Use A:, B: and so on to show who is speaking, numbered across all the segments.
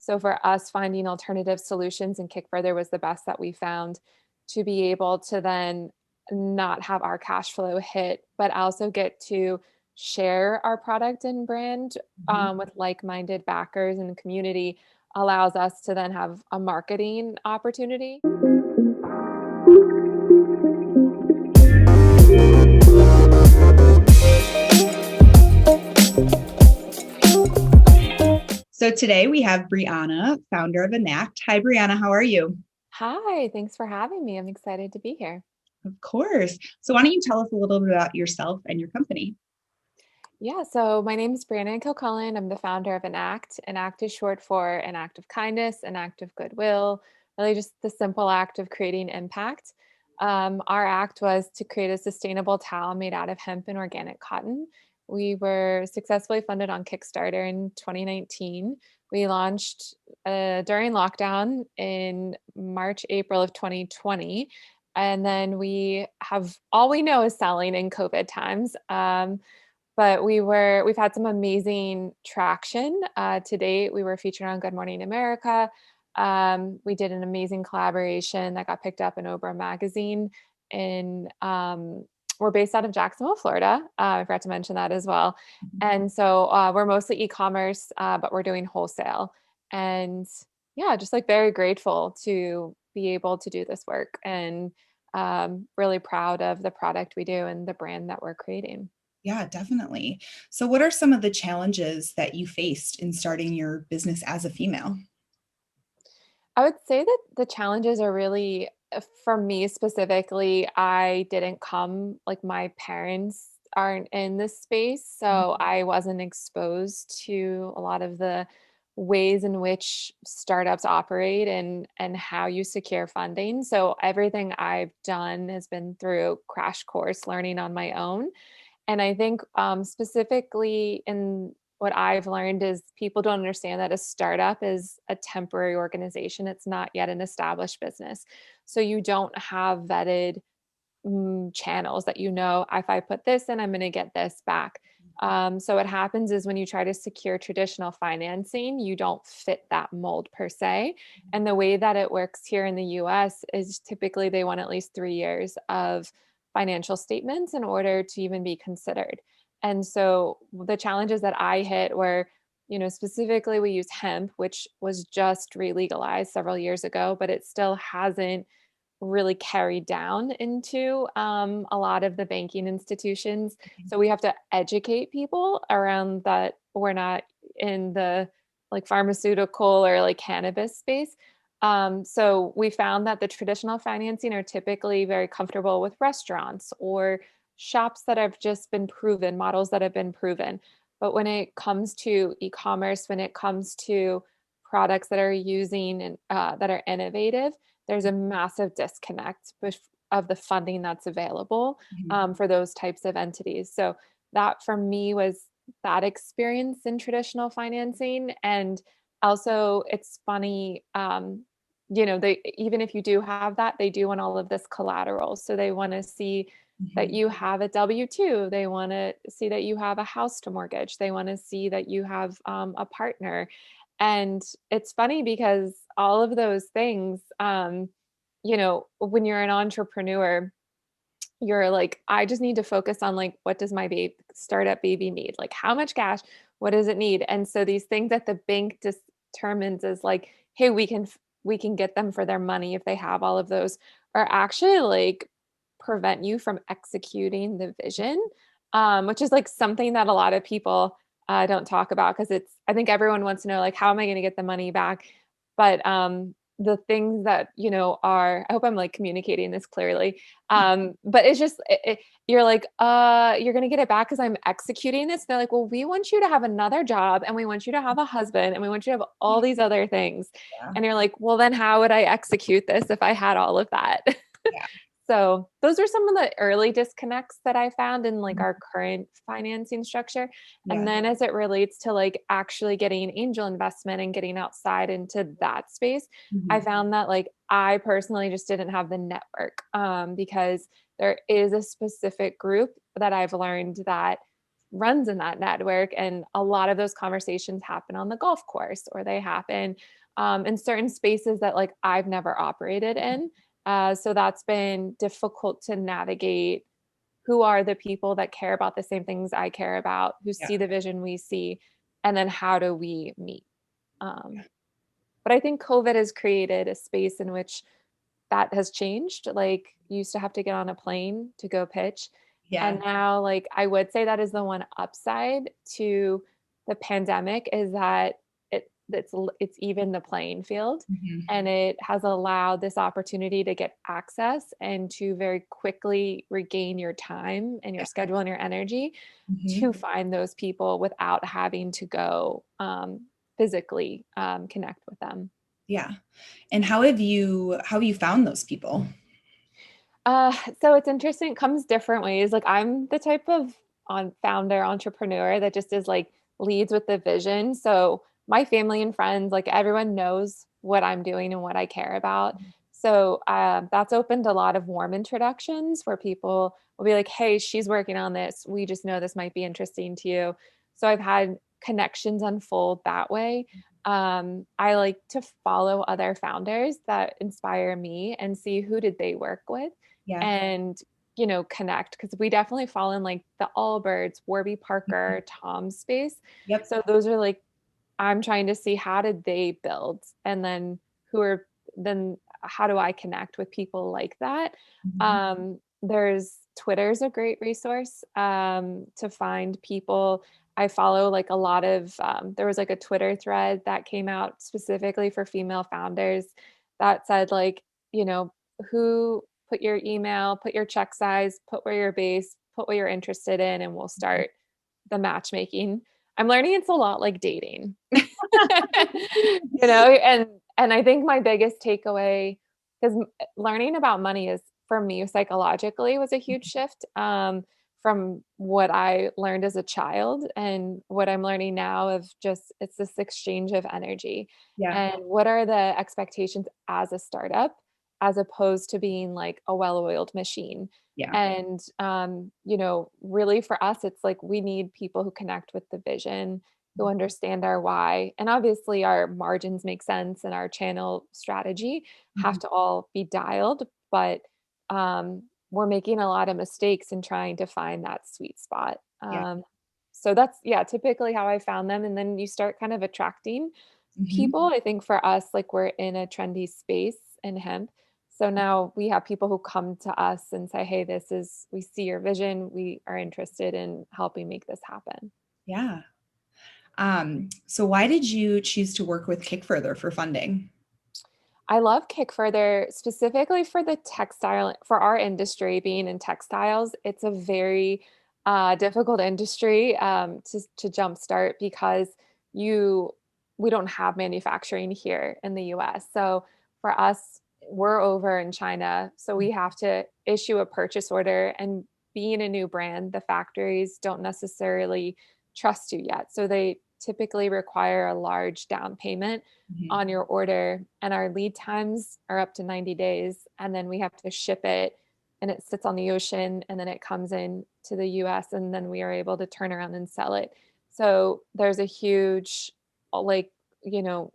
A: So for us, finding alternative solutions and Kick Further was the best that we found to be able to then not have our cash flow hit, but also get to share our product and brand
B: Mhm.
A: with like-minded backers and community allows us to then have a marketing opportunity.
B: So today we have Brianna, founder of Anact. Hi, Brianna. How are you?
A: Hi, thanks for having me. I'm excited to be here.
B: Of course. So why don't you tell us a little bit about yourself and your company?
A: Yeah, so my name is Brianna Kilcullen. I'm the founder of Anact. Anact is short for an act of kindness, an act of goodwill, really just the simple act of creating impact. Our act was to create a sustainable towel made out of hemp and organic cotton. We were successfully funded on Kickstarter in 2019. We launched during lockdown in March, April of 2020. And then we have all we know is selling in COVID times. But we've had some amazing traction to date. We were featured on Good Morning America. We did an amazing collaboration that got picked up in Oprah magazine. In We're based out of Jacksonville, Florida. I forgot to mention that as well. And so we're mostly e-commerce, but we're doing wholesale. And yeah, just like very grateful to be able to do this work and really proud of the product we do and the brand that we're creating.
B: Yeah, definitely. So what are some of the challenges that you faced in starting your business as a female?
A: I would say that the challenges are really, for me specifically, I didn't come, like my parents aren't in this space. So I wasn't exposed to a lot of the ways in which startups operate and how you secure funding. So everything I've done has been through crash course learning on my own. And I think specifically in what I've learned is people don't understand that a startup is a temporary organization. It's not yet an established business. So you don't have vetted channels that if I put this in, I'm going to get this back. So what happens is when you try to secure traditional financing, you don't fit that mold per se. And the way that it works here in the US is typically they want at least 3 years of financial statements in order to even be considered. And so the challenges that I hit were, specifically we use hemp, which was just re-legalized several years ago, but it still hasn't really carried down into a lot of the banking institutions. So we have to educate people around that we're not in the like pharmaceutical or like cannabis space. So we found that the traditional financing are typically very comfortable with restaurants or shops that have just been proven, models that have been proven. But when it comes to e-commerce, when it comes to products that are using and that are innovative, there's a massive disconnect of the funding that's available
B: Mhm.
A: for those types of entities. So that for me was that experience in traditional financing. And also it's funny, they, even if you do have that, they do want all of this collateral. So they want to see that
B: Mhm.
A: you have a W-2. They want to see that you have a house to mortgage. They want to see that you have a partner. And it's funny because all of those things, when you're an entrepreneur, you're like, I just need to focus on like, what does my startup baby need? Like, how much cash? What does it need? And so these things that the bank determines is like, hey, we can get them for their money if they have all of those, are actually like prevent you from executing the vision, which is like something that a lot of people don't talk about because I think everyone wants to know like, how am I going to get the money back? But the things that I hope I'm like communicating this clearly, but it's just you're like you're gonna get it back because I'm executing this. They're like, well, we want you to have another job and we want you to have a husband and we want you to have all these other things.
B: Yeah.
A: And you're like, well, then how would I execute this if I had all of that?
B: Yeah.
A: So those are some of the early disconnects that I found in like
B: Mhm.
A: our current financing structure. And
B: Yeah.
A: then as it relates to like actually getting angel investment and getting outside into that space, I
B: Mhm.
A: found that like I personally just didn't have the network because there is a specific group that I've learned that runs in that network. And a lot of those conversations happen on the golf course, or they happen in certain spaces that like I've never operated in. So that's been difficult to navigate. Who are the people that care about the same things I care about, who
B: Yeah.
A: see the vision we see, and then how do we meet? But I think COVID has created a space in which that has changed. Like you used to have to get on a plane to go pitch.
B: Yeah.
A: And now, like, I would say that is the one upside to the pandemic is that it's even the playing field,
B: Mhm.
A: and it has allowed this opportunity to get access and to very quickly regain your time and your
B: Yeah.
A: schedule and your energy
B: Mhm.
A: to find those people without having to go physically connect with them.
B: Yeah. And how have you found those people?
A: So it's interesting. It comes different ways. Like I'm the type of on founder entrepreneur that just is like leads with the vision. So my family and friends, like everyone knows what I'm doing and what I care about. So that's opened a lot of warm introductions where people will be like, "Hey, she's working on this. We just know this might be interesting to you." So I've had connections unfold that way. I like to follow other founders that inspire me and see who did they work with
B: Yeah.
A: and connect because we definitely fall in like the Allbirds, Warby Parker, Tom space.
B: Yep.
A: So those are like I'm trying to see how did they build and then who are then how do I connect with people like that?
B: Mhm.
A: There's Twitter's a great resource to find people. I follow like a lot of there was like a Twitter thread that came out specifically for female founders that said like, you know, who put your email, put your check size, put where you're based, put what you're interested in, and we'll start the matchmaking. I'm learning it's a lot like dating. And I think my biggest takeaway because learning about money is for me psychologically was a huge shift from what I learned as a child and what I'm learning now of just it's this exchange of energy
B: Yeah.
A: and what are the expectations as a startup as opposed to being like a well-oiled machine.
B: Yeah.
A: And really for us it's like we need people who connect with the vision, who understand our why. And obviously, our margins make sense and our channel strategy have
B: Mhm.
A: to all be dialed, but we're making a lot of mistakes in trying to find that sweet spot.
B: Yeah.
A: So that's, yeah, typically how I found them. And then you start kind of attracting
B: Mhm.
A: people. I think for us, like we're in a trendy space in hemp. So now we have people who come to us and say, hey, we see your vision. We are interested in helping make this happen.
B: Yeah. So why did you choose to work with Kick Further for funding?
A: I love Kick Further specifically for the textile for our industry being in textiles. It's a very difficult industry to jumpstart because you we don't have manufacturing here in the U.S. So for us, we're over in China, so we have to issue a purchase order. And being a new brand, the factories don't necessarily trust you yet, so they typically require a large down payment
B: Mhm.
A: on your order, and our lead times are up to 90 days, and then we have to ship it, and it sits on the ocean, and then it comes in to the US, and then we are able to turn around and sell it. So there's a huge like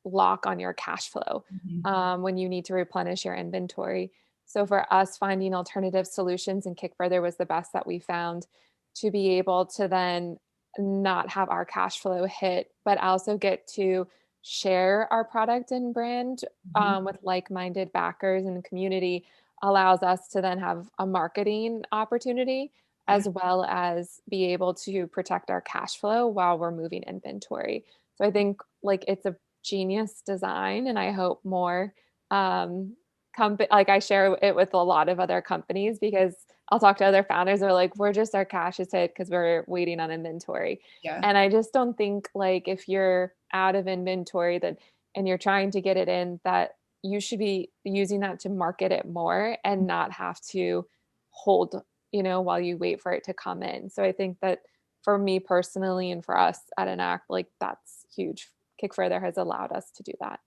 A: lock on your cash flow
B: Mhm.
A: when you need to replenish your inventory. So for us, finding alternative solutions and Kick Further was the best that we found to be able to then not have our cash flow hit, but also get to share our product and brand
B: Mhm.
A: with like-minded backers and community allows us to then have a marketing opportunity
B: Yeah.
A: as well as be able to protect our cash flow while we're moving inventory. So I think like it's a genius design, and I hope more like I share it with a lot of other companies because I'll talk to other founders who are like, we're just our cash is hit because we're waiting on inventory.
B: Yeah.
A: And I just don't think like if you're out of inventory that and you're trying to get it in, that you should be using that to market it more and not have to hold, while you wait for it to come in. So I think that for me personally and for us at Anact, like that's huge. Kick Further has allowed us to do that.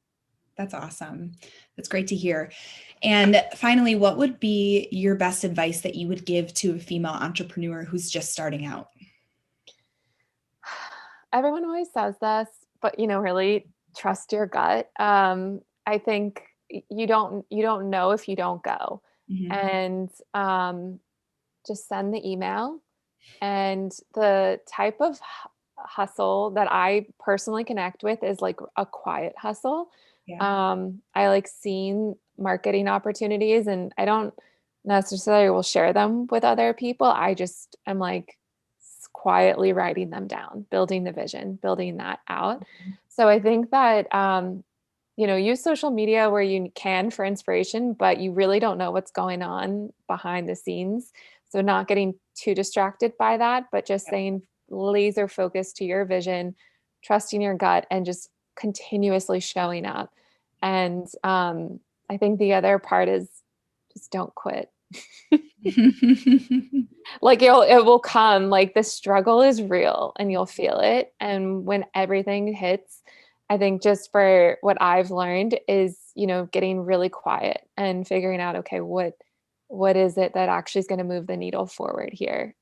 B: That's awesome. That's great to hear. And finally, what would be your best advice that you would give to a female entrepreneur who's just starting out?
A: everyone always says this, but really trust your gut. I think you don't know if you don't go.
B: Mhm.
A: And just send the email. And the type of hustle that I personally connect with is like a quiet hustle.
B: Yeah.
A: I like seeing marketing opportunities, and I don't necessarily will share them with other people. I just am like quietly writing them down, building the vision, building that out. So I think that use social media where you can for inspiration, but you really don't know what's going on behind the scenes. So not getting too distracted by that, but just staying laser focused to your vision, trusting your gut, and just continuously showing up. And I think the other part is just don't quit. Like it will come, like the struggle is real and you'll feel it. And when everything hits, I think just for what I've learned is, getting really quiet and figuring out, okay, what is it that actually is going to move the needle forward here?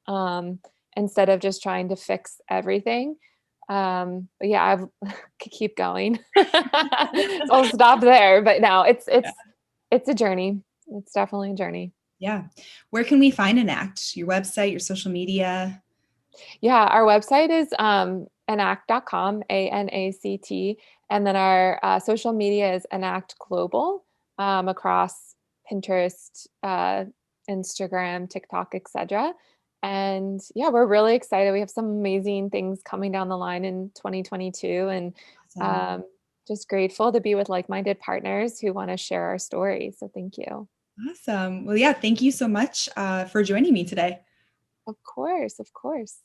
A: Instead of just trying to fix everything. But yeah, I've could keep going. So I'll stop there. But no, it's a journey. It's definitely a journey.
B: Yeah. Where can we find Enact? Your website, your social media?
A: Yeah, our website is anact.com, ANACT. And then our social media is Anact Global across Pinterest, Instagram, TikTok, etc. And yeah, we're really excited. We have some amazing things coming down the line in 2022, and
B: Awesome.
A: um, just grateful to be with like-minded partners who want to share our story. So thank you.
B: Awesome. Well, yeah, thank you so much for joining me today.
A: Of course, of course.